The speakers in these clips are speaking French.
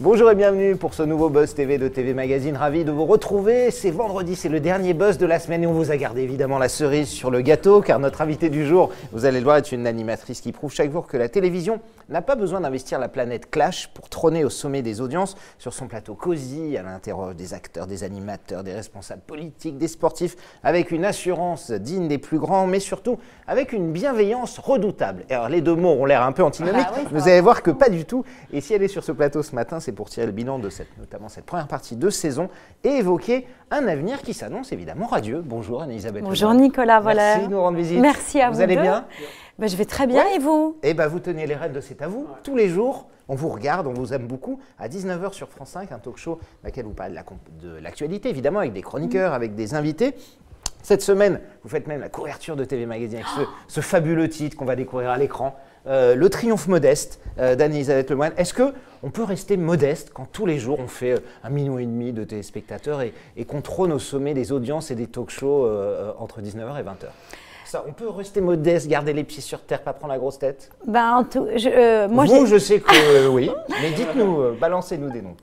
Bonjour et bienvenue pour ce nouveau Buzz TV de TV Magazine. Ravi de vous retrouver. C'est vendredi, c'est le dernier Buzz de la semaine et on vous a gardé évidemment la cerise sur le gâteau car notre invitée du jour, vous allez le voir, est une animatrice qui prouve chaque jour que la télévision n'a pas besoin d'investir la planète Clash pour trôner au sommet des audiences. Sur son plateau cosy, elle interroge des acteurs, des animateurs, des responsables politiques, des sportifs avec une assurance digne des plus grands mais surtout avec une bienveillance redoutable. Et alors les deux mots ont l'air un peu antinomiques, vous allez voir que pas du tout. Et si elle est sur ce plateau ce matin, c'est pour tirer le bilan de notamment cette première partie de saison et évoquer un avenir qui s'annonce évidemment radieux. Bonjour Anne-Elisabeth. Bonjour Nicolas, voilà. Merci de nous rendre visite. Merci à vous. Vous allez bien? Ben, je vais très bien et vous? Eh bien vous tenez les rênes de C'est à vous. Tous les jours, on vous regarde, on vous aime beaucoup. À 19 h sur France 5, un talk show dans lequel vous parlez de l'actualité évidemment avec des chroniqueurs, avec des invités. Cette semaine, vous faites même la couverture de TV Magazine avec ce fabuleux titre qu'on va découvrir à l'écran. Le triomphe modeste d'Anne-Elisabeth Lemoine. Est-ce qu'on peut rester modeste quand tous les jours on fait 1,5 million de téléspectateurs et qu'on trône au sommet des audiences et des talk-shows entre 19 h et 20 h? Ça, on peut rester modeste, garder les pieds sur terre, pas prendre la grosse tête? Ben, je sais que oui, mais dites-nous, balancez-nous des noms.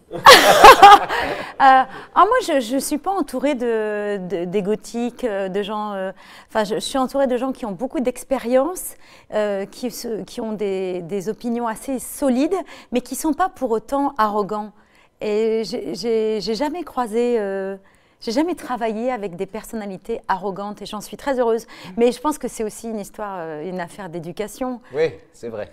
Moi, je ne suis pas entourée d'égotiques, de gens. Je suis entourée de gens qui ont beaucoup d'expérience, qui ont des opinions assez solides, mais qui ne sont pas pour autant arrogants. Et j'ai jamais croisé. J'ai jamais travaillé avec des personnalités arrogantes et j'en suis très heureuse. Mais je pense que c'est aussi une histoire, une affaire d'éducation. Oui, c'est vrai.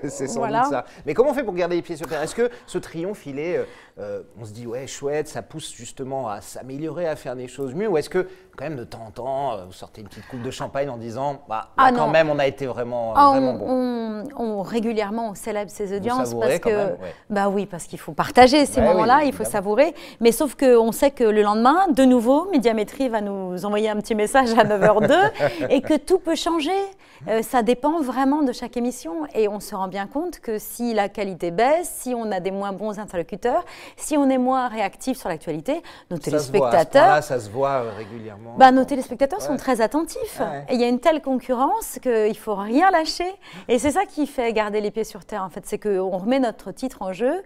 C'est sans doute ça. Mais comment on fait pour garder les pieds sur terre? Est-ce que ce triomphe, on se dit, ouais, chouette, ça pousse justement à s'améliorer, à faire des choses mieux? Ou est-ce que, quand même, de temps en temps, vous sortez une petite coupe de champagne en disant, quand même, on a été vraiment bon? Régulièrement, on célèbre ces audiences parce que, même, bah oui, parce qu'il faut partager ces moments-là, il faut savourer. Mais sauf qu'on sait que le lendemain, de nouveau, Médiamétrie va nous envoyer un petit message à 9h02 et que tout peut changer. Ça dépend vraiment de chaque émission et on se rend bien compte que si la qualité baisse, si on a des moins bons interlocuteurs, si on est moins réactif sur l'actualité, nos téléspectateurs… Ça se voit régulièrement. Nos téléspectateurs sont très attentifs. Et il y a une telle concurrence qu'il ne faut rien lâcher. Et c'est ça qui fait garder les pieds sur terre, en fait. C'est qu'on remet notre titre en jeu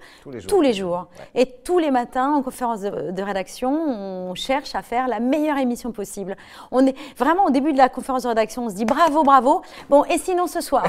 tous les jours. Et tous les matins, en conférence de rédaction, on cherche à faire la meilleure émission possible. On est vraiment au début de la conférence de rédaction, on se dit bravo, bravo. Bon, et sinon ce soir,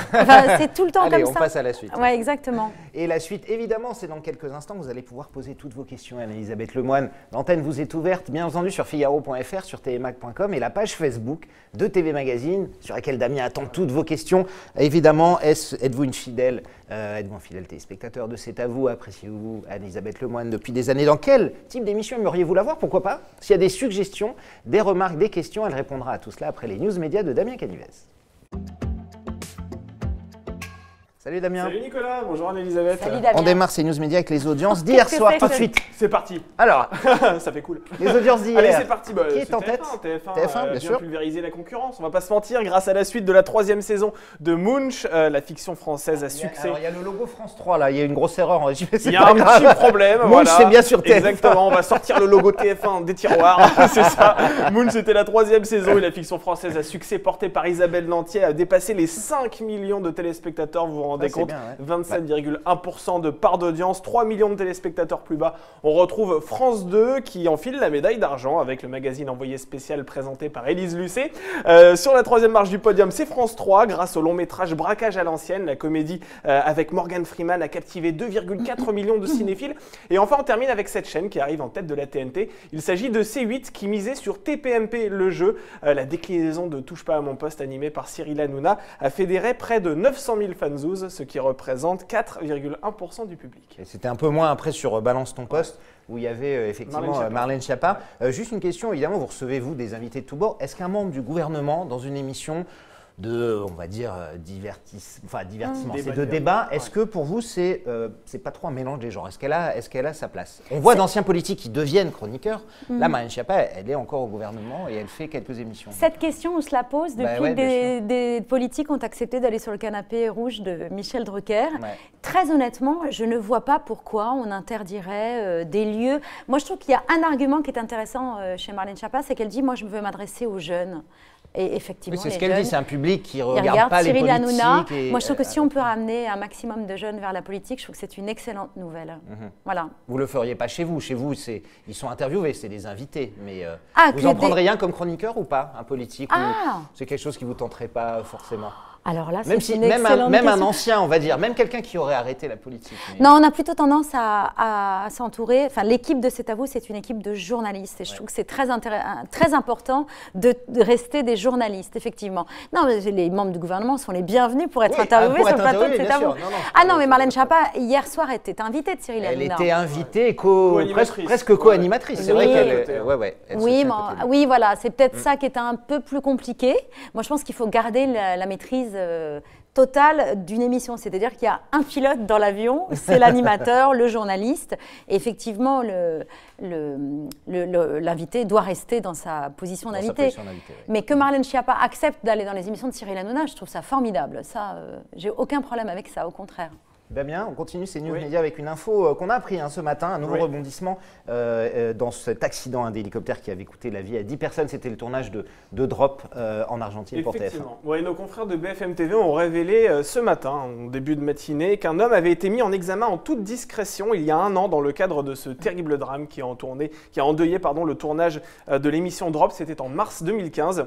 c'est tout le temps comme ça. On passe à la suite. Oui, exactement. Et la suite, évidemment, c'est dans quelques instants. Vous allez pouvoir poser toutes vos questions à Anne-Elisabeth Lemoine. L'antenne vous est ouverte, bien entendu, sur figaro.fr, sur tvmag.com et la page Facebook de TV Magazine, sur laquelle Damien attend toutes vos questions. Évidemment, êtes-vous une fidèle, êtes-vous un fidèle téléspectateur de C'est à vous? Appréciez-vous Anne-Elisabeth Lemoine depuis des années? Dans quel type d'émission aimeriez-vous la voir? Pourquoi pas? S'il y a des suggestions, des remarques, des questions, elle répondra à tout cela après les news médias de Damien Canivez. Salut Damien. Salut Nicolas, bonjour Anne-Elisabeth. Salut Damien. On démarre ces news médias avec les audiences d'hier soir, tout de suite. C'est parti. Alors, ça fait cool. Les audiences d'hier. Allez, c'est parti. Qui est en tête? TF1 bien sûr. Pulvériser la concurrence. On va pas se mentir, grâce à la suite de la 3e saison de Munch, la fiction française à succès. Alors, il y a le logo France 3 là, il y a une grosse erreur. Il y a un petit problème. Munch, c'est bien sur TF1. Exactement, on va sortir le logo TF1 des tiroirs. C'est ça. Munch, c'était la 3e saison et la fiction française à succès portée par Isabelle Nanty a dépassé les 5 millions de téléspectateurs. Vous vous rendez compte? Bien, 27,1% de part d'audience, 3 millions de téléspectateurs plus bas. On retrouve France 2 qui enfile la médaille d'argent avec le magazine Envoyé spécial présenté par Élise Lucet. Sur la 3e marche du podium, c'est France 3 grâce au long métrage Braquage à l'ancienne. La comédie avec Morgan Freeman a captivé 2,4 millions de cinéphiles. Et enfin, on termine avec cette chaîne qui arrive en tête de la TNT. Il s'agit de C8 qui misait sur TPMP le jeu. La déclinaison de Touche pas à mon poste animée par Cyril Hanouna a fédéré près de 900 000 fanzous, ce qui représente 4,1% du public. C'était un peu moins après sur Balance ton poste, où il y avait effectivement Marlène Schiappa. Juste une question, évidemment, vous recevez, vous, des invités de tous bords. Est-ce qu'un membre du gouvernement, dans une émission de, on va dire, divertissement, c'est de débat, est-ce que pour vous, c'est pas trop un mélange des genres? Est-ce qu'elle a sa place? On voit d'anciens politiques qui deviennent chroniqueurs. Là, Marlène Schiappa, elle est encore au gouvernement et elle fait quelques émissions. Cette question, on se la pose depuis que des politiques ont accepté d'aller sur le canapé rouge de Michel Drucker. Très honnêtement, je ne vois pas pourquoi on interdirait des lieux. Moi, je trouve qu'il y a un argument qui est intéressant chez Marlène Schiappa, c'est qu'elle dit « moi, je veux m'adresser aux jeunes ». Et effectivement, Oui, c'est ce les qu'elle dit, jeunes, c'est un public qui ils regarde regardent pas les Cyril politiques. Hanouna. Et, Moi, je trouve que si on peut ramener un maximum de jeunes vers la politique, je trouve que c'est une excellente nouvelle. Voilà. Vous le feriez pas chez vous. Chez vous, ils sont interviewés, c'est des invités. Mais vous que en prendriez un comme chroniqueur ou pas, un politique ou Ah. c'est quelque chose qui vous tenterait pas forcément. Alors là, Même c'est si, une même excellente un question. ancien, on va dire, même quelqu'un qui aurait arrêté la politique. mais- Non, on a plutôt tendance à s'entourer. Enfin, l'équipe de C'est à vous, c'est une équipe de journalistes. Et je trouve que c'est très important de rester des journalistes, effectivement. Non, mais les membres du gouvernement sont les bienvenus pour être Oui, interviewés pour sur être le plateau de interviewés, C'est à bien vous. sûr. Non, non, Ah non, mais Marlène Schiappa, hier soir, était invitée de Cyril Elle Hanouna. était invitée, Co-animatrice. presque co-animatrice. C'est vrai Oui. qu'elle. Elle se Oui, tient mais, à côté de lui. oui, voilà, c'est peut-être ça qui est un peu plus compliqué. Moi, je pense qu'il faut garder la maîtrise totale d'une émission. C'est-à-dire qu'il y a un pilote dans l'avion, c'est l'animateur, le journaliste. Et effectivement, l'invité doit rester dans sa position Dans sa d'invité. position d'invité, oui. Mais que Marlène Schiappa accepte d'aller dans les émissions de Cyril Hanouna, je trouve ça formidable. Ça, j'ai aucun problème avec ça, au contraire. Damien, on continue ces news Oui. médias avec une info qu'on a appris ce matin, un nouveau Oui. rebondissement dans cet accident d'hélicoptère qui avait coûté la vie à 10 personnes. C'était le tournage de Drop en Argentine pour TF1. Effectivement. Ouais, nos confrères de BFM TV ont révélé ce matin, en début de matinée, qu'un homme avait été mis en examen en toute discrétion il y a 1 an dans le cadre de ce terrible drame qui a endeuillé le tournage de l'émission Drop. C'était en mars 2015.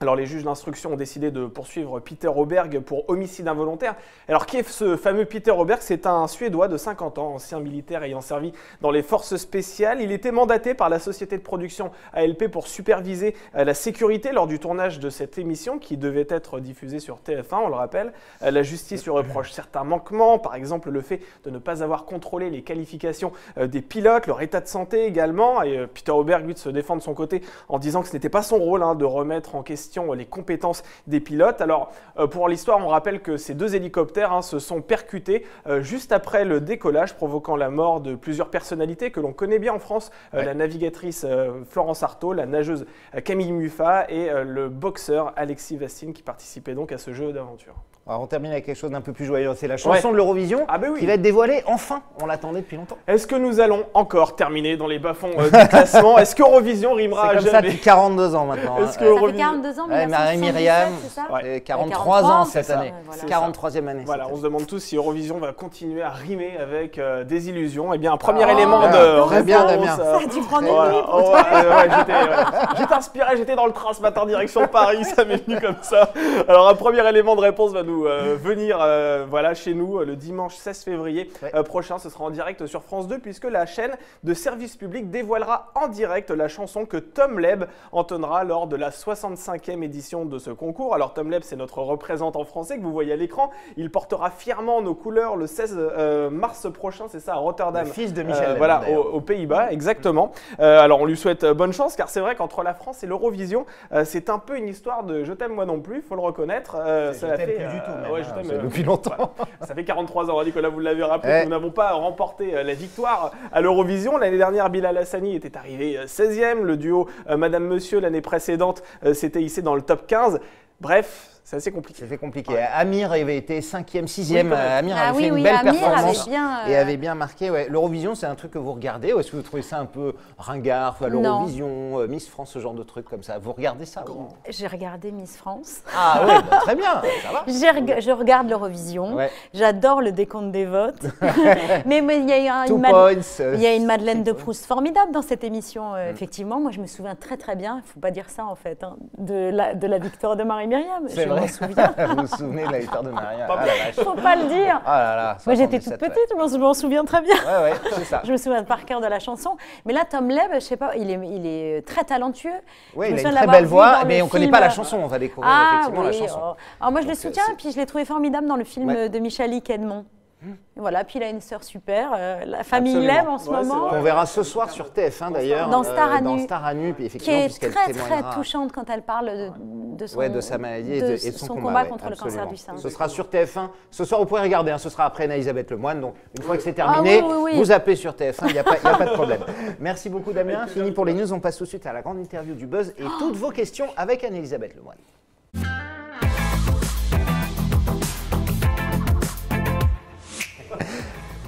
Alors les juges d'instruction ont décidé de poursuivre Peter Åberg pour homicide involontaire. Alors qui est ce fameux Peter Åberg? C'est un Suédois de 50 ans, ancien militaire ayant servi dans les forces spéciales. Il était mandaté par la société de production ALP pour superviser la sécurité lors du tournage de cette émission qui devait être diffusée sur TF1, on le rappelle. La justice lui reproche certains manquements, par exemple le fait de ne pas avoir contrôlé les qualifications des pilotes, leur état de santé également. Et Peter Åberg, lui, se défend de son côté en disant que ce n'était pas son rôle de remettre en question les compétences des pilotes. Alors, pour l'histoire, on rappelle que ces 2 hélicoptères se sont percutés juste après le décollage, provoquant la mort de plusieurs personnalités que l'on connaît bien en France, la navigatrice Florence Artaud, la nageuse Camille Muffat et le boxeur Alexis Vastine qui participait donc à ce jeu d'aventure. Alors on termine avec quelque chose d'un peu plus joyeux, c'est la chanson de l'Eurovision Oui. qui va être dévoilée enfin, on l'attendait depuis longtemps. Est-ce que nous allons encore terminer dans les bas-fonds du classement? Est-ce qu'Eurovision rimera C'est à comme ça jamais? depuis 42 ans maintenant. Est-ce que Ça fait Eurovision- 42 ans, Ouais, 1977, Marie-Myriam, c'est ça? Ouais. 43 ans 43, cette c'est ça. année. Ouais, voilà. C'est 43e année. Voilà, cette on se année. demande tous si Eurovision va continuer à rimer avec des illusions. Eh bien, un premier Ah, élément bien, de très bien, réponse, Damien. Ça a dû prendre une voilà. nuit pour Oh, trouver. j'étais inspiré, j'étais dans le train ce matin direction Paris, ça m'est venu comme ça. Alors un premier élément de réponse va nous venir chez nous le dimanche 16 février prochain. Ce sera en direct sur France 2 puisque la chaîne de service public dévoilera en direct la chanson que Tom Leb entonnera lors de la 65e édition de ce concours. Alors Tom Leb, c'est notre représentant français que vous voyez à l'écran. Il portera fièrement nos couleurs le 16 mars prochain, c'est ça, à Rotterdam. Le fils de Michel Leb, voilà, d'ailleurs. aux Pays-Bas, exactement. Alors on lui souhaite bonne chance car c'est vrai qu'entre la France et l'Eurovision, c'est un peu une histoire de je t'aime moi non plus, il faut le reconnaître. Je t'aime plus du tout, même, ouais, hein, je t'aime, c'est depuis longtemps. voilà. Ça fait 43 ans, Nicolas, vous l'avez rappelé, Ouais. que nous n'avons pas remporté la victoire à l'Eurovision. L'année dernière, Bilal Hassani était arrivé 16e. Le duo Madame Monsieur, l'année précédente, s'était hissé dans le top 15. Bref, c'est assez compliqué. C'était compliqué. Amir avait été 5e, 6e. Oui, quand même. Amir avait fait une oui, belle Amir performance avait bien, et avait bien marqué. Ouais. L'Eurovision, c'est un truc que vous regardez ou est-ce que vous trouvez ça un peu ringard? L'Eurovision, Miss France, ce genre de trucs comme ça. Vous regardez ça ou... J'ai regardé Miss France. Ah oui, très bien, ça va. Je regarde l'Eurovision. Ouais. J'adore le décompte des votes. mais il y a Two une, points. il y a une Madeleine de Proust formidable dans cette émission. Effectivement, moi je me souviens très très bien, il ne faut pas dire ça en fait, de la victoire de Marie-Myriam. C'est Je vrai. m'en souviens. Vous vous souvenez de la victoire de Maria? Pas Ah la vache. Il ne faut pas le dire. Ah là là. Moi j'étais toute 77, petite, je m'en souviens très bien. Ouais, ouais, c'est ça. Je me souviens par cœur de la chanson. Mais là, Tom Leb, je sais pas, il est très talentueux. Oui, Je me il a souviens une de très l'avoir belle vu voix, dans mais le on ne connaît film. pas la chanson. On va découvrir effectivement la chanson. Alors moi, je le Donc, soutiens, c'est- puis je l'ai trouvé formidable dans le film Ouais. de Michalik Edmond. Voilà, puis il a une sœur super, la famille Absolument. Leb en ce Ouais, c'est moment. vrai. On verra ce soir sur TF1 d'ailleurs. Dans Star à dans nu. Star à nu, puis Qui effectivement, est puisqu'elle très très témoignera. touchante quand elle parle de son, Ouais, de sa maladie et de son combat ouais, contre le absolument. cancer du sein. Ce sera sur TF1. Ce soir, vous pourrez regarder. Ce sera après Anne-Elisabeth Lemoine. Donc, une fois que c'est terminé, Ah oui. vous zappez sur TF1. Il n'y a pas de problème. Merci beaucoup, Damien. Fini pour les news. On passe tout de suite à la grande interview du Buzz et toutes vos questions avec Anne-Elisabeth Lemoine.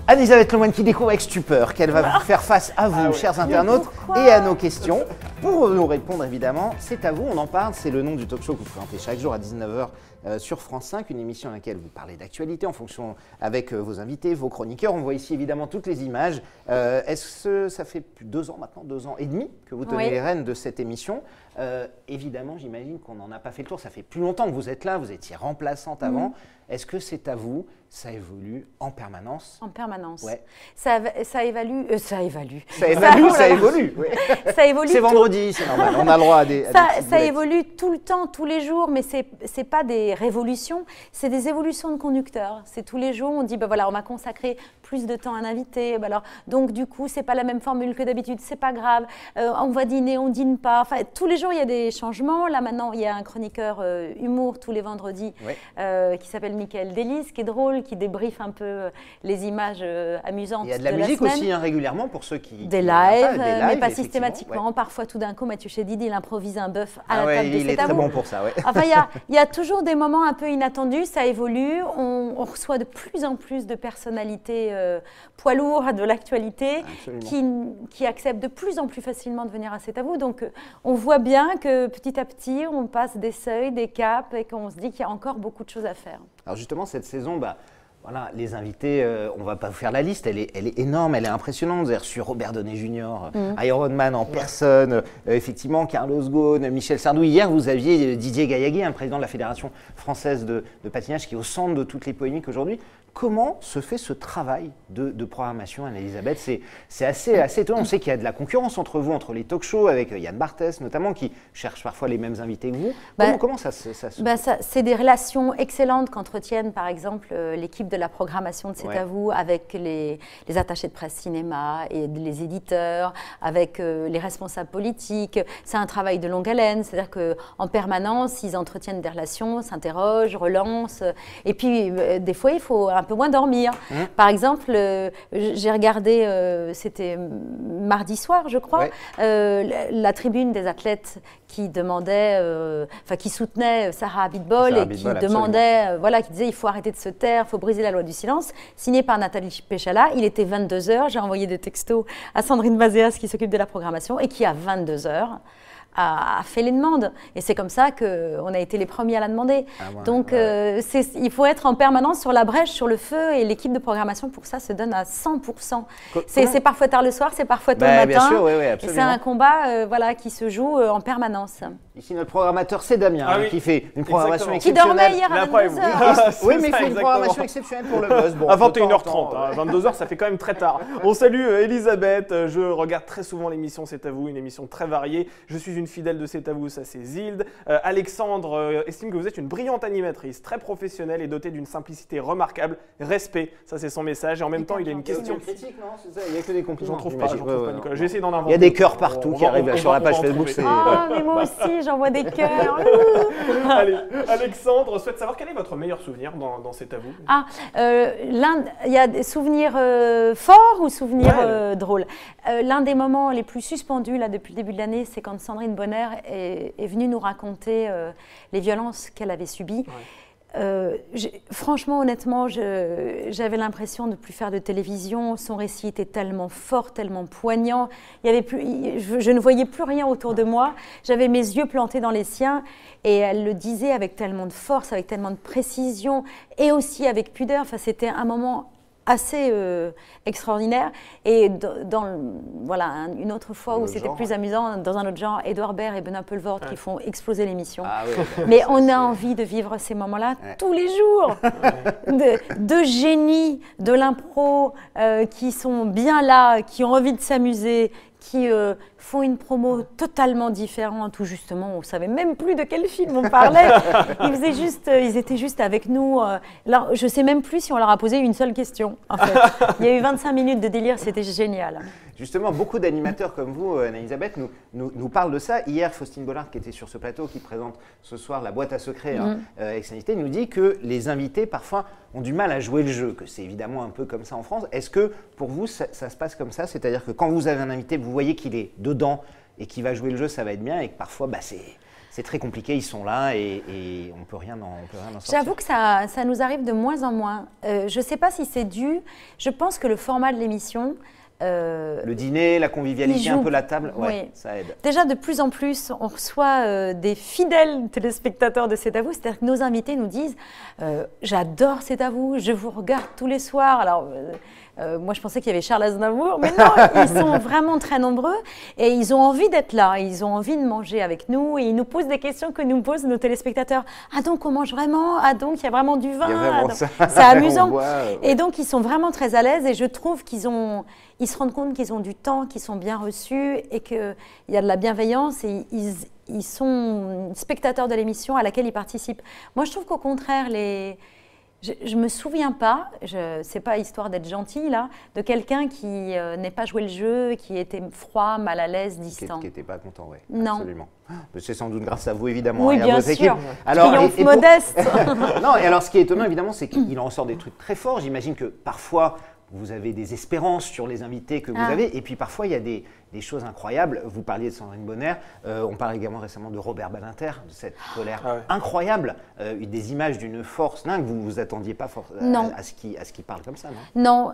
Anne-Elisabeth Lemoine qui découvre avec stupeur qu'elle va faire face à vous, chers internautes, pourquoi et à nos questions. pour nous répondre, évidemment, c'est à vous, on en parle. C'est le nom du talk show que vous présentez chaque jour à 19h sur France 5, une émission dans laquelle vous parlez d'actualité en fonction avec vos invités, vos chroniqueurs. On voit ici évidemment toutes les images. Est-ce que ça fait plus de 2 ans maintenant, 2 ans et demi que vous tenez les rênes de cette émission? Évidemment, j'imagine qu'on n'en a pas fait le tour. Ça fait plus longtemps que vous êtes là, vous étiez remplaçante avant. Est-ce que c'est à vous? Ça évolue en permanence? En permanence. Ouais. Ça évolue. Ça évolue. Ouais. Ça évolue. C'est vendredi, c'est normal. On a le droit à des ça évolue tout le temps, tous les jours, mais c'est pas des révolutions, c'est des évolutions de conducteurs. C'est tous les jours, on dit, ben voilà, on m'a consacré plus de temps à un invité, ben alors, donc du coup, c'est pas la même formule que d'habitude, c'est pas grave. On va dîner, on dîne pas. Enfin, tous les jours, il y a des changements. Là, maintenant, il y a un chroniqueur humour tous les vendredis qui s'appelle Mickaël Delis, qui est drôle, qui débriefe un peu les images amusantes. Il y a de la musique aussi régulièrement pour ceux qui... Des lives, mais pas systématiquement. Ouais. Parfois, tout d'un coup, Mathieu Chédid, il improvise un bœuf à la table de il est très bon pour ça. Ouais. Enfin, il y a toujours des moments un peu inattendus, ça évolue. On reçoit de plus en plus de personnalités poids lourds de l'actualité qui acceptent de plus en plus facilement de venir à C'est à vous. Donc, on voit bien que petit à petit, on passe des seuils, des caps et qu'on se dit qu'il y a encore beaucoup de choses à faire. Alors justement, cette saison, voilà, les invités, on ne va pas vous faire la liste, elle est énorme, elle est impressionnante. Vous avez reçu Robert Downey Jr., Iron Man en personne, effectivement Carlos Ghosn, Michel Sardou. Hier, vous aviez Didier Gaillaguet, un président de la Fédération française de patinage, qui est au centre de toutes les polémiques aujourd'hui. Comment se fait ce travail de programmation, Anne-Elisabeth? C'est assez étonnant. On sait qu'il y a de la concurrence entre vous, entre les talk-shows, avec Yann Barthès notamment, qui cherche parfois les mêmes invités que vous. Comment ça se fait? C'est des relations excellentes qu'entretiennent, par exemple, l'équipe de la programmation de C'est à vous, avec les attachés de presse cinéma et les éditeurs, avec les responsables politiques. C'est un travail de longue haleine, c'est-à-dire qu'en permanence, ils entretiennent des relations, s'interrogent, relancent. Et puis, des fois, il faut un peu moins dormir. Par exemple, j'ai regardé, c'était mardi soir, je crois, la tribune des athlètes qui demandait, qui soutenait Sarah Abitbol et qui demandait, qui disait il faut arrêter de se taire, il faut briser la loi du silence, signé par Nathalie Péchala. Il était 22h, j'ai envoyé des textos à Sandrine Mazéas qui s'occupe de la programmation et qui à 22h a fait les demandes. Et c'est comme ça qu'on a été les premiers à la demander. Donc, il faut être en permanence sur la brèche, sur le feu, et l'équipe de programmation, pour ça, se donne à 100%. C'est parfois tard le soir, c'est parfois tôt le matin. Bien sûr, absolument. C'est un combat qui se joue en permanence. Ici, notre programmateur, c'est Damien, qui fait une programmation exceptionnelle. Qui dormait hier à 22h. Oui, mais il fait une programmation exceptionnelle pour le buzz. À 21h30, 22h, ça fait quand même très tard. On salue Elisabeth, je regarde très souvent l'émission C'est à vous, une émission très variée. Je suis une fidèle de C'est à vous, ça c'est Zilde. Alexandre estime que vous êtes une brillante animatrice, très professionnelle et dotée d'une simplicité remarquable. Respect, ça c'est son message. Et en même temps, il a une question. Critique, non, c'est ça. Il n'y a que des compliments. J'en trouve pas, Nicolas. J'ai essayé d'en inventer. Il y a des cœurs partout qui arrivent sur la page Facebook. Mais moi aussi, j'envoie des cœurs. Allez, Alexandre souhaite savoir quel est votre meilleur souvenir dans C'est à vous. Il y a des souvenirs forts ou souvenirs drôles. L'un des moments les plus suspendus là, depuis le début de l'année, c'est quand Sandrine Bonner est venue nous raconter les violences qu'elle avait subies. Franchement, honnêtement, j'avais l'impression de ne plus faire de télévision. Son récit était tellement fort, tellement poignant. Je ne voyais plus rien autour de moi. J'avais mes yeux plantés dans les siens. Et elle le disait avec tellement de force, avec tellement de précision et aussi avec pudeur. Enfin, c'était un moment assez extraordinaire. Et une autre fois où c'était plus amusant, dans un autre genre, Édouard Baird et Benoît Poelvoort qui font exploser l'émission. Mais on a envie de vivre ces moments-là tous les jours. De génies de l'impro qui sont bien là, qui ont envie de s'amuser, qui font une promo totalement différente, où justement on ne savait même plus de quel film on parlait. Ils étaient juste avec nous. Là, je ne sais même plus si on leur a posé une seule question, en fait. Il y a eu 25 minutes de délire, c'était génial. Justement, beaucoup d'animateurs comme vous, Anne-Elisabeth, nous parlent de ça. Hier, Faustine Bollard, qui était sur ce plateau, qui présente ce soir la boîte à secrets avec Sanité, nous dit que les invités, parfois, ont du mal à jouer le jeu, que c'est évidemment un peu comme ça en France. Est-ce que, pour vous, ça se passe comme ça? C'est-à-dire que quand vous avez un invité, vous voyez qu'il est dedans et qu'il va jouer le jeu, ça va être bien, et que parfois, c'est très compliqué, ils sont là et on ne peut rien en sortir. J'avoue que ça nous arrive de moins en moins. Je ne sais pas si c'est dû. Je pense que le format de l'émission Le dîner, la convivialité, un peu la table, ouais, oui. ça aide. Déjà, de plus en plus, on reçoit des fidèles téléspectateurs de C'est à vous. C'est-à-dire que nos invités nous disent j'adore C'est à vous, je vous regarde tous les soirs. Alors, moi, je pensais qu'il y avait Charles Aznavour, mais non, ils sont vraiment très nombreux et ils ont envie d'être là. Ils ont envie de manger avec nous et ils nous posent des questions que nous posent nos téléspectateurs. Ah, donc on mange vraiment? Ah, donc il y a vraiment du vin? C'est amusant. Et donc, ils sont vraiment très à l'aise et je trouve qu'ils se rendent compte qu'ils ont du temps, qu'ils sont bien reçus et qu'il y a de la bienveillance et ils sont spectateurs de l'émission à laquelle ils participent. Moi, je trouve qu'au contraire, je ne me souviens pas, ce n'est pas histoire d'être gentil là, de quelqu'un qui n'ait pas joué le jeu, qui était froid, mal à l'aise, distant. Qui n'était pas content, oui. Non. Absolument. C'est sans doute grâce à vous, évidemment. Oui, et à bien votre sûr. équipe. Alors, Triomphe modeste. Non, et alors ce qui est étonnant, évidemment, c'est qu'il en ressort des trucs très forts. J'imagine que parfois, vous avez des espérances sur les invités que vous avez. Et puis parfois, il y a des choses incroyables. Vous parliez de Sandrine Bonner. On parle également récemment de Robert Badinter, de cette colère incroyable. Des images d'une force dingue. Vous ne vous attendiez pas à ce qu'il parle comme ça, non? Non,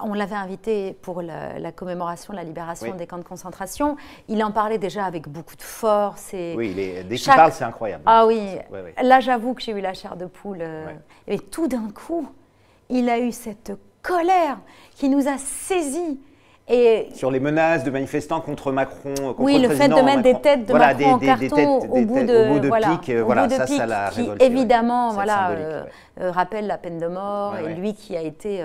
on l'avait invité pour la commémoration de la libération des camps de concentration. Il en parlait déjà avec beaucoup de force. Oui, dès qu'il parle, c'est incroyable. Ah oui, là j'avoue que j'ai eu la chair de poule. Et tout d'un coup, il a eu cette colère qui nous a saisis. Et sur les menaces de manifestants contre Macron, contre oui, le fait de mettre des têtes de Macron en carton au bout de pique, ça l'a révolté. Évidemment, rappelle la peine de mort et lui qui a été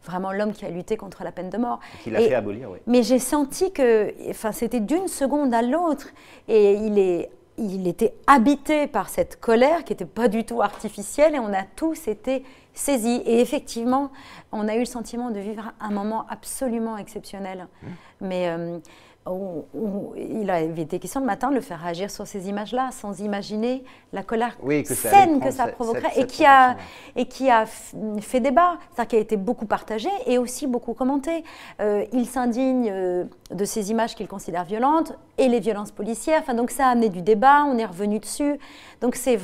vraiment l'homme qui a lutté contre la peine de mort. Qui l'a fait abolir, oui. Mais j'ai senti que, c'était d'une seconde à l'autre et il était habité par cette colère qui n'était pas du tout artificielle et on a tous été saisis. Et effectivement, on a eu le sentiment de vivre un moment absolument exceptionnel. Mais il avait été question le matin de le faire réagir sur ces images-là, sans imaginer la colère saine que ça provoquerait et qui a fait débat, c'est-à-dire qui a été beaucoup partagé et aussi beaucoup commenté. Il s'indigne de ces images qu'il considère violentes et les violences policières. Enfin, donc ça a amené du débat, on est revenu dessus. Donc c'est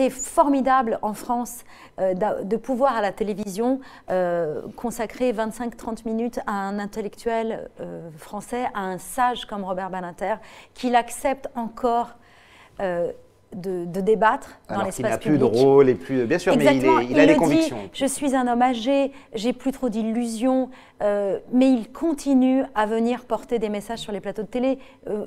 formidable en France de pouvoir à la télévision consacrer 25-30 minutes à un intellectuel français, à un sage comme Robert Badinter, qu'il accepte encore de débattre dans l'espace public. Alors qu'il n'a plus de rôle et plus... Bien sûr, exactement, mais il a des convictions. Dit, je suis un homme âgé, j'ai plus trop d'illusions, mais il continue à venir porter des messages sur les plateaux de télé.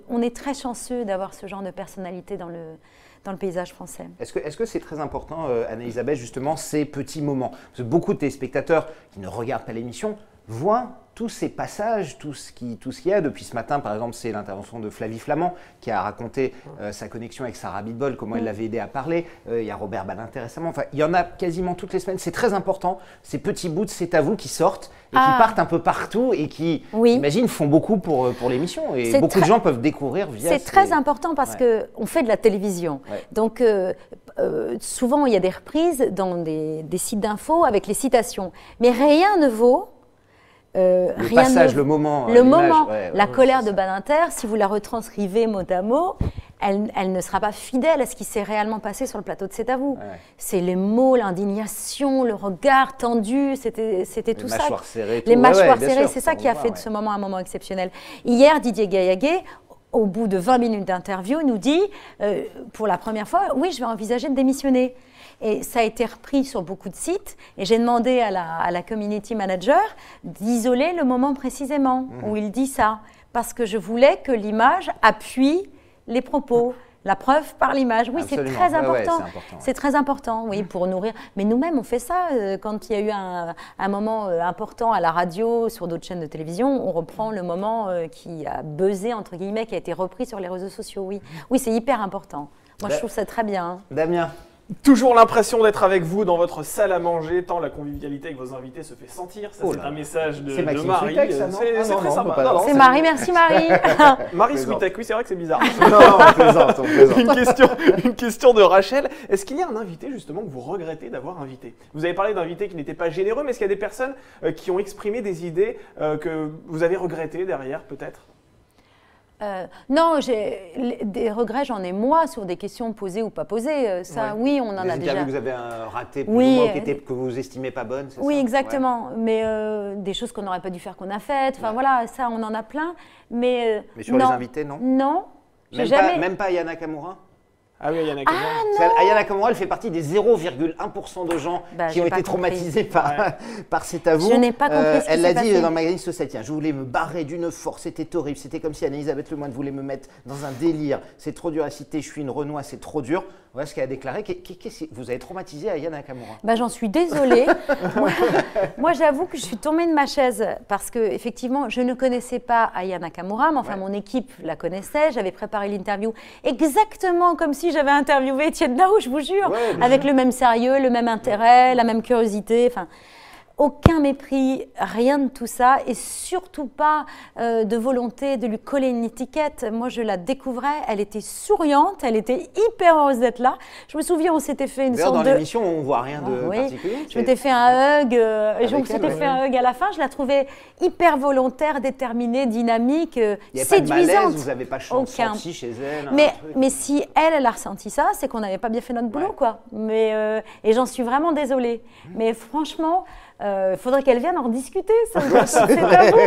On est très chanceux d'avoir ce genre de personnalité dans le paysage français. Est-ce que c'est très important, Anne-Elisabeth, justement, ces petits moments? Parce que beaucoup de téléspectateurs qui ne regardent pas l'émission voient tous ces passages, tout ce qu'il y a. Depuis ce matin, par exemple, c'est l'intervention de Flavie Flament qui a raconté sa connexion avec Sarah Abitbol, comment elle l'avait aidé à parler. Il y a Robert Badinter récemment. Enfin, il y en a quasiment toutes les semaines. C'est très important, ces petits bouts de C'est à vous qui sortent et qui partent un peu partout et qui, j'imagine, font beaucoup pour l'émission. Et beaucoup de gens peuvent découvrir via C'est très important parce qu'on fait de la télévision. Donc, souvent, il y a des reprises dans des sites d'infos avec les citations. Mais rien ne vaut... le passage, le moment, la colère de Badinter, si vous la retranscrivez mot à mot, elle ne sera pas fidèle à ce qui s'est réellement passé sur le plateau de C'est à vous. C'est les mots, l'indignation, le regard tendu, c'était tout ça. Les mâchoires serrées, c'est ça qui a fait de ce moment un moment exceptionnel. Hier, Didier Gaillaguet, au bout de 20 minutes d'interview, nous dit, pour la première fois, oui, je vais envisager de démissionner. Et ça a été repris sur beaucoup de sites. Et j'ai demandé à la community manager d'isoler le moment précisément où il dit ça. Parce que je voulais que l'image appuie les propos. La preuve par l'image. Oui, c'est très important. C'est très important, oui, pour nourrir. Mais nous-mêmes, on fait ça. Quand il y a eu un moment important à la radio, sur d'autres chaînes de télévision, on reprend le moment qui a buzzé, entre guillemets, qui a été repris sur les réseaux sociaux. Oui, c'est hyper important. Moi, je trouve ça très bien. Damien. Toujours l'impression d'être avec vous dans votre salle à manger, tant la convivialité avec vos invités se fait sentir. Ça, c'est un message de Marie. C'est très sympa. C'est Marie, merci Marie. Marie Switek, oui, c'est vrai que c'est bizarre. Non, on plaisante. Une question de Rachel. Est-ce qu'il y a un invité justement que vous regrettez d'avoir invité? Vous avez parlé d'invités qui n'étaient pas généreux, mais est-ce qu'il y a des personnes qui ont exprimé des idées que vous avez regrettées derrière, peut-être? Non, des regrets, j'en ai moi sur des questions posées ou pas posées. Ça, oui, on en a déjà. Des interviews que vous avez raté plus ou moins, que vous estimez pas bonnes, c'est ça? Oui, exactement. Mais des choses qu'on n'aurait pas dû faire qu'on a faites. Enfin voilà, ça, on en a plein. Mais sur les invités, non? Non. Même pas Aya Nakamura? Ah oui, Aya Nakamura. Aya Nakamura, elle fait partie des 0,1% de gens qui ont été traumatisés par C'est à vous. Je n'ai pas compris ce qui s'est passé. Elle l'a dit dans le magazine Society. Je voulais me barrer d'une force, c'était horrible. C'était comme si Anne-Elisabeth Lemoine voulait me mettre dans un délire. C'est trop dur à citer, je suis une Renois, c'est trop dur. Voilà ce qu'elle a déclaré. Vous avez traumatisé Aya Nakamura? J'en suis désolée. Moi, j'avoue que je suis tombée de ma chaise parce que effectivement, je ne connaissais pas Aya Nakamura, mais enfin, mon équipe la connaissait. J'avais préparé l'interview exactement comme si j'avais interviewé Étienne Daou, je vous jure, avec le même sérieux, le même intérêt, la même curiosité. Enfin, aucun mépris, rien de tout ça, et surtout pas de volonté de lui coller une étiquette. Moi, je la découvrais, elle était souriante, elle était hyper heureuse d'être là. Je me souviens, on s'était fait une sorte dans l'émission, on voit rien de particulier. Je m'étais fait un hug, fait un hug à la fin. Je la trouvais hyper volontaire, déterminée, dynamique, séduisante. Il n'y a pas de malaise, vous n'avez pas senti chez elle. Mais si elle a ressenti ça, c'est qu'on n'avait pas bien fait notre boulot, quoi. Et j'en suis vraiment désolée. Mais franchement, il faudrait qu'elle vienne en rediscuter, c'est à vous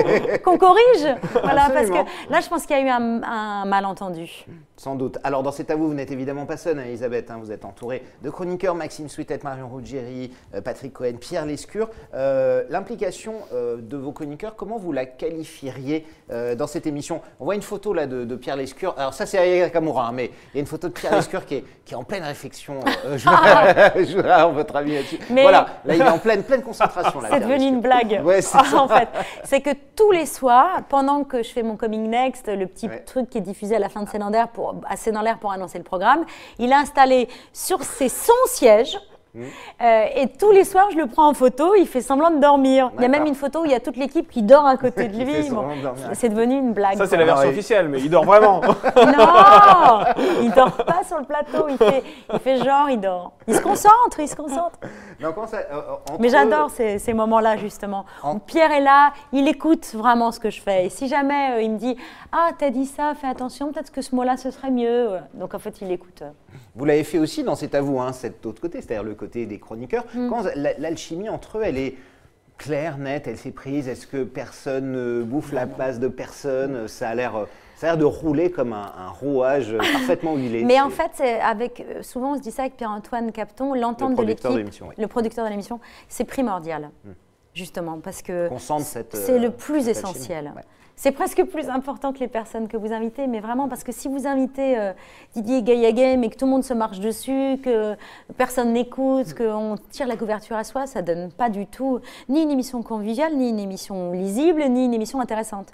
qu'on corrige. Voilà, parce que là, je pense qu'il y a eu un malentendu. Sans doute. Alors, dans C'est à vous, vous n'êtes évidemment pas seule, Elisabeth. Vous êtes entourée de chroniqueurs, Maxime Souetet, Marion Ruggieri, Patrick Cohen, Pierre Lescure. L'implication de vos chroniqueurs, comment vous la qualifieriez dans cette émission? On voit une photo là de Pierre Lescure. Alors, ça, c'est Aya Nakamura, mais il y a une photo de Pierre Lescure qui est en pleine réflexion. Je voudrais avoir votre avis là-dessus. Voilà, là, il est en pleine concentration. C'est devenu une blague. Ouais, en fait, c'est que tous les soirs, pendant que je fais mon Coming Next, le petit truc qui est diffusé à la fin de Scène en l'air pour annoncer le programme, il a installé sur son siège. Et tous les soirs, je le prends en photo, il fait semblant de dormir. Il y a même une photo où il y a toute l'équipe qui dort à côté de lui. C'est devenu une blague. Ça, c'est la version officielle, mais il dort vraiment. Non, il dort pas sur le plateau, il fait genre, il dort. Il se concentre. Mais j'adore ces moments-là, justement. Pierre est là, il écoute vraiment ce que je fais. Et si jamais il me dit « Ah, t'as dit ça, fais attention, peut-être que ce mot-là, ce serait mieux. » Donc, en fait, il écoute. Vous l'avez fait aussi dans C'est à vous, cet autre côté, c'est-à-dire le côté des chroniqueurs. Quand l'alchimie entre eux, elle est claire, nette, elle s'est prise, est-ce que personne ne bouffe la place de personne? Ça a l'air de rouler comme un rouage parfaitement huilé. Mais en fait, souvent on se dit ça avec Pierre-Antoine Capton, l'entente de l'équipe, le producteur de l'émission, c'est primordial, justement, parce que c'est le plus essentiel. C'est presque plus important que les personnes que vous invitez, mais vraiment parce que si vous invitez Didier Gaillaguet, mais que tout le monde se marche dessus, que personne n'écoute, qu'on tire la couverture à soi, ça ne donne pas du tout ni une émission conviviale, ni une émission lisible, ni une émission intéressante.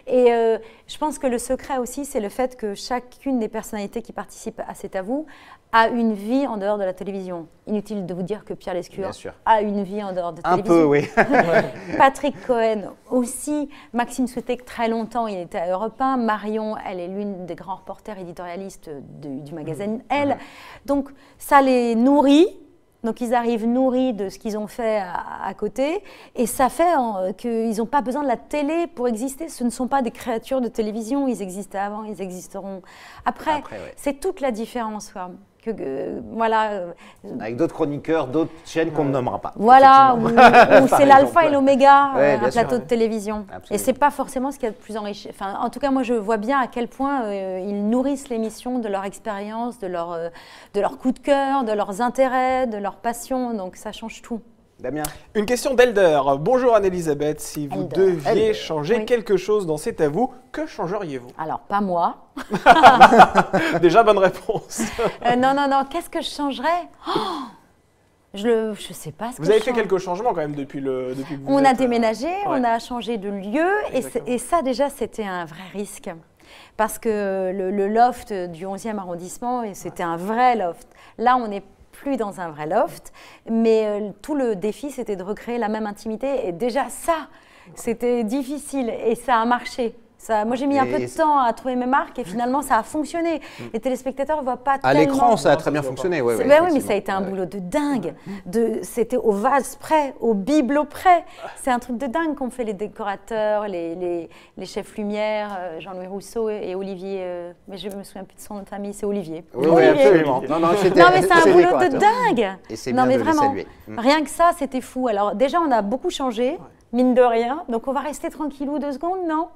Et je pense que le secret aussi, c'est le fait que chacune des personnalités qui participent à C'est à vous a une vie en dehors de la télévision. Inutile de vous dire que Pierre Lescure a une vie en dehors de la télévision. Un peu, oui. Patrick Cohen aussi. Maxime Souetet, très longtemps, il était à Europe 1. Marion, elle est l'une des grands reporters éditorialistes du magazine Elle. Donc, ça les nourrit. Donc, ils arrivent nourris de ce qu'ils ont fait à côté. Et ça fait qu'ils n'ont pas besoin de la télé pour exister. Ce ne sont pas des créatures de télévision. Ils existaient avant, ils existeront après. C'est toute la différence, quoi. Avec d'autres chroniqueurs, d'autres chaînes qu'on ne nommera pas. Voilà, où c'est l'alpha et l'oméga, un plateau de télévision. Absolument. Et ce n'est pas forcément ce qu'il y a de plus enrichi. Enfin, en tout cas, moi, je vois bien à quel point ils nourrissent l'émission de leur expérience, de leur coup de cœur, de leurs intérêts, de leur passion. Donc, ça change tout. Damien. Une question d'Elder. Bonjour Anne-Elisabeth, si vous deviez changer quelque chose dans C'est à vous, que changeriez-vous? Alors, pas moi. Déjà, bonne réponse. Non, qu'est-ce que je changerais? Je sais pas ce que vous avez fait quelques changements quand même depuis que vous On a déménagé, on a changé de lieu et ça déjà c'était un vrai risque. Parce que le loft du 11e arrondissement, c'était un vrai loft. Là, on n'est plus dans un vrai loft, mais tout le défi, c'était de recréer la même intimité. Et déjà ça, c'était difficile et ça a marché. Moi, j'ai mis un peu de temps à trouver mes marques et finalement, ça a fonctionné. Les téléspectateurs ne voient pas À tellement. l'écran, ça a très bien fonctionné. Ouais, Ben oui, mais ça a été un boulot de dingue. C'était au vase près, au bibelot près. C'est un truc de dingue qu'ont fait les décorateurs, les chefs lumière, Jean-Louis Rousseau et Olivier. Mais je me souviens plus de son nom de famille, c'est Olivier. Oui, Olivier. absolument. Non, Non, mais c'est un boulot de dingue. Et c'est Non, bien mais de les vraiment, saluer. rien que ça, c'était fou. Alors déjà, on a beaucoup changé. Mine de rien, donc on va rester tranquillou 2 secondes, non?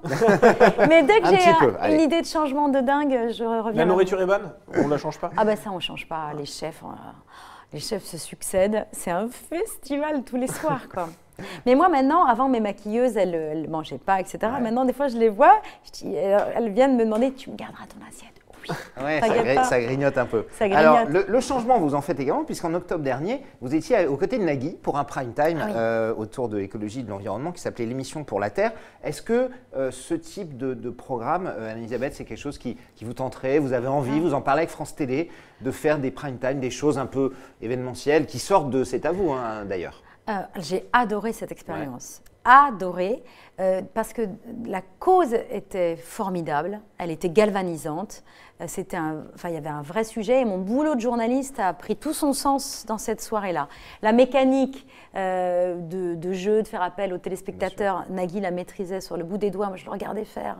Mais dès que Un j'ai petit peu, allez. une idée de changement de dingue, je reviens. La nourriture est bonne? On la change pas? Ah ben ça, on change pas. Les chefs se succèdent. C'est un festival tous les soirs, quoi. Mais moi, maintenant, avant, mes maquilleuses, elles mangeaient pas, etc. Ouais. Maintenant, des fois, je les vois, elles viennent me demander, tu me garderas ton assiette? Oui. Ouais, T'inquiète pas. ça grignote un peu. Ça grignote. Alors, le changement, vous en faites également, puisqu'en octobre dernier, vous étiez aux côtés de Nagui pour un prime time autour de l'écologie et de l'environnement qui s'appelait l'émission pour la Terre. Est-ce que ce type de programme, Anne-Elisabeth, c'est quelque chose qui vous tenterait? Vous avez envie, vous en parlez avec France Télé, de faire des prime time, des choses un peu événementielles qui sortent de C'est à vous, hein, d'ailleurs? J'ai adoré cette expérience. Adoré, parce que la cause était formidable, elle était galvanisante, il y avait un vrai sujet et mon boulot de journaliste a pris tout son sens dans cette soirée-là. La mécanique de jeu, de faire appel aux téléspectateurs, Nagui la maîtrisait sur le bout des doigts, moi je le regardais faire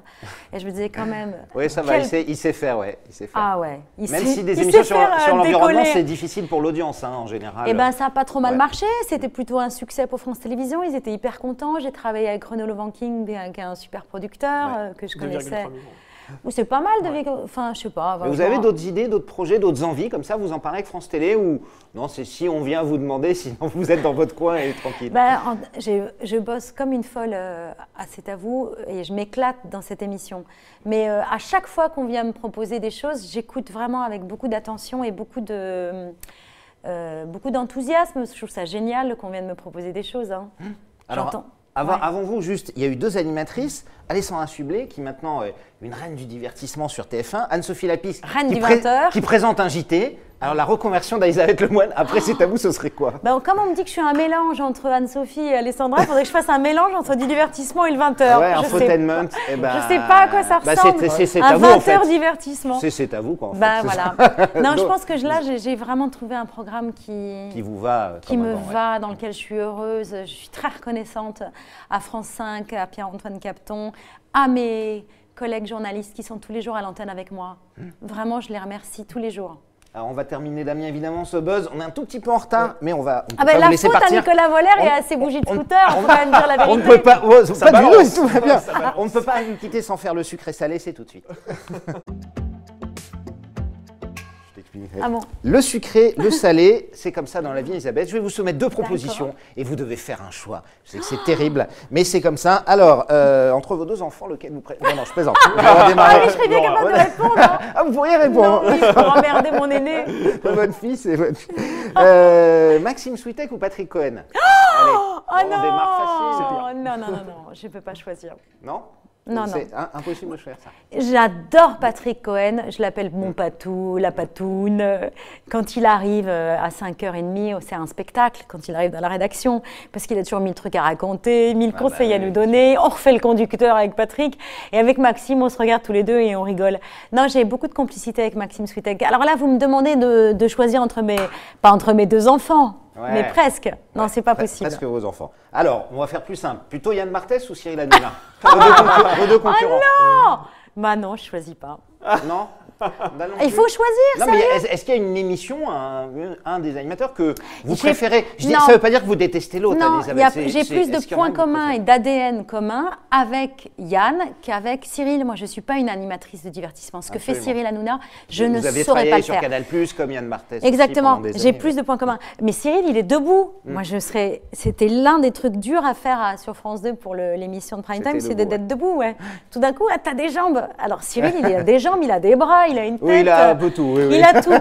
et je me disais quand même… Oui, ça va, il sait faire, ouais. Il sait faire. Ah ouais. Même si des émissions sur l'environnement, c'est difficile pour l'audience, hein, en général. Eh bien, ça n'a pas trop mal marché. C'était plutôt un succès pour France Télévisions. Ils étaient hyper contents. J'ai travaillé avec Renaud Levanking, qui est un super producteur que je connaissais. C'est pas mal de… Enfin, je sais pas. Mais vous avez d'autres idées, d'autres projets, d'autres envies comme ça? Vous en parlez avec France Télé ou non? C'est si on vient vous demander, sinon vous êtes dans votre coin et tranquille. Je bosse comme une folle à C'est à vous et je m'éclate dans cette émission. Mais à chaque fois qu'on vient me proposer des choses, j'écoute vraiment avec beaucoup d'attention et beaucoup d'enthousiasme. Je trouve ça génial qu'on vienne me proposer des choses. Hein. Alors, avant vous, juste, il y a eu 2 animatrices, Alessandra Sublet, qui maintenant est une reine du divertissement sur TF1, Anne-Sophie Lapix, qui présente un JT. Alors, la reconversion d'Elisabeth Lemoine, après C'est à vous, ce serait quoi? Comme on me dit que je suis un mélange entre Anne-Sophie et Alessandra, il faudrait que je fasse un mélange entre du divertissement et le 20h. Ouais, infotainment. Je sais pas à quoi ça ressemble. C'est un à vous, 20h divertissement. C'est à vous, quoi, en fait. Voilà. Non, je pense que là, j'ai vraiment trouvé un programme qui vous va. Qui me va, dans lequel je suis heureuse. Je suis très reconnaissante à France 5, à Pierre-Antoine Capton, à mes collègues journalistes qui sont tous les jours à l'antenne avec moi. Vraiment, je les remercie tous les jours. Alors on va terminer, Damien, évidemment, ce buzz. On est un tout petit peu en retard, mais on peut pas la vous laisser faute partir. à Nicolas Voller et à ses bougies de scooter, on va me dire la vérité. On ne peut pas, pas du tout, tout va bien. On ne peut pas nous quitter sans faire le sucré salé, c'est tout de suite. Ah bon. Le sucré, le salé, c'est comme ça dans la vie, Elisabeth. Je vais vous soumettre 2 propositions et vous devez faire un choix. Je sais que c'est terrible, mais c'est comme ça. Alors, entre vos 2 enfants, lequel vous préférez? Non, je plaisante. Oui, je serais bien capable de répondre. Hein. Ah, vous pourriez répondre. Non, je vais emmerder mon aîné. Votre fils et votre fille. Maxime Switek ou Patrick Cohen? Allez, on démarre facile. Non, je ne peux pas choisir. Non? Non. C'est impossible de faire ça. J'adore Patrick Cohen, je l'appelle mon patou, la patoune. Quand il arrive à 5h30, c'est un spectacle, quand il arrive dans la rédaction, parce qu'il a toujours 1000 trucs à raconter, 1000 conseils à nous donner. On refait le conducteur avec Patrick, et avec Maxime, on se regarde tous les 2 et on rigole. Non, j'ai beaucoup de complicité avec Maxime Switek. Alors là, vous me demandez de choisir pas entre mes 2 enfants. Ouais. Mais presque. Non, c'est pas possible. Presque vos enfants. Alors, on va faire plus simple. Plutôt Yann Barthès ou Cyril Hanouna? Vos 2 concurrents. Oh non! Bah non, je choisis pas. Non? Il faut choisir, non, mais est-ce qu'il y a une émission, un des animateurs que vous préférez? Ça ne veut pas dire que vous détestez l'autre, Elisabeth. J'ai plus de points communs et d'ADN communs avec Yann qu'avec Cyril. Moi, je ne suis pas une animatrice de divertissement. Ce que fait Cyril Hanouna, je ne saurais pas le faire. Vous avez travaillé sur Canal+, comme Yann Barthès. Exactement. J'ai plus de points communs. Mais Cyril, il est debout. Moi, c'était l'un des trucs durs à faire sur France 2 pour l'émission de Prime Time, c'est d'être debout. Ouais. Tout d'un coup, tu as des jambes. Alors, Cyril, il a des jambes, il a des bras. Il a une tête. Oui, il a un peu tout. Oui, il a tout.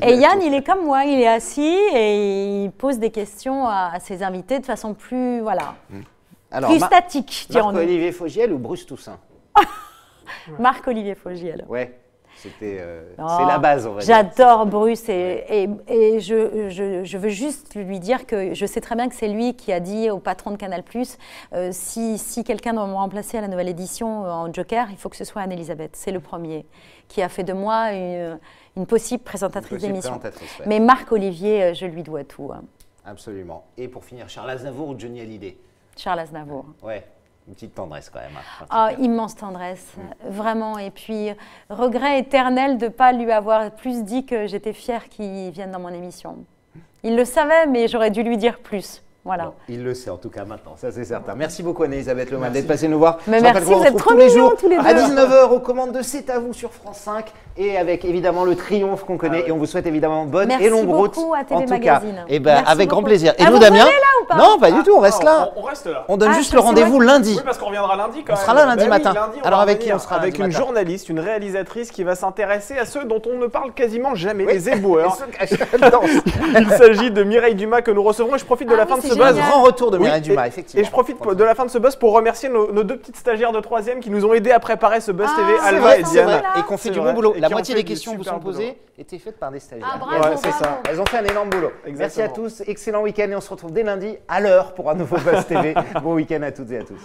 Et Yann, il est comme moi, il est assis et il pose des questions à ses invités de façon plus, plus statique, dirons-nous. Marc-Olivier Fogiel ou Bruce Toussaint? Marc-Olivier Fogiel. Ouais. C'était, Oh, c'est la base, on va dire. J'adore Bruce et je veux juste lui dire que je sais très bien que c'est lui qui a dit au patron de Canal+, si quelqu'un doit me remplacer à la nouvelle édition en Joker, il faut que ce soit Anne-Elisabeth. C'est le premier qui a fait de moi une possible présentatrice d'émission. Ouais. Mais Marc-Olivier, je lui dois tout. Hein. Absolument. Et pour finir, Charles Aznavour ou Johnny Hallyday? Charles Aznavour. Ouais. Une petite tendresse quand même. Oh, immense tendresse, vraiment. Et puis, regret éternel de ne pas lui avoir plus dit que j'étais fière qu'il vienne dans mon émission. Il le savait, mais j'aurais dû lui dire plus. Voilà. Bon, il le sait en tout cas maintenant, ça c'est certain. Merci beaucoup Anne-Elisabeth Lemal d'être passée nous voir. Mais merci, vous êtes trop mignons tous les deux. À 19h aux commandes de C'est à vous sur France 5 et avec évidemment le triomphe qu'on connaît et on vous souhaite évidemment bonne et longue route. Merci beaucoup à TV en tout Magazine. Cas. Et ben avec grand plaisir. Et vous nous Damien là ou pas? Non, pas du tout, on reste là. On reste là. On donne juste le rendez-vous lundi. Oui, parce qu'on reviendra lundi quand même. On sera là lundi Ben matin. Oui, lundi, alors avec qui on sera avec une journaliste, une réalisatrice qui va s'intéresser à ceux dont on ne parle quasiment jamais, les éboueurs. Il s'agit de Mireille Dumas que nous recevrons et je profite de la fin de ce buzz. Grand retour de Mireille Dumas, effectivement. Et je profite de la fin de ce buzz pour remercier nos deux petites stagiaires de 3e qui nous ont aidés à préparer ce buzz TV, Alva et Diane. Et qu'on fait du bon boulot. La moitié des questions vous sont posées étaient faites par des stagiaires. Ah, bravo, c'est ça. Elles ont fait un énorme boulot. Merci à tous, excellent week-end et on se retrouve dès lundi à l'heure pour un nouveau Buzz TV. Bon week-end à toutes et à tous.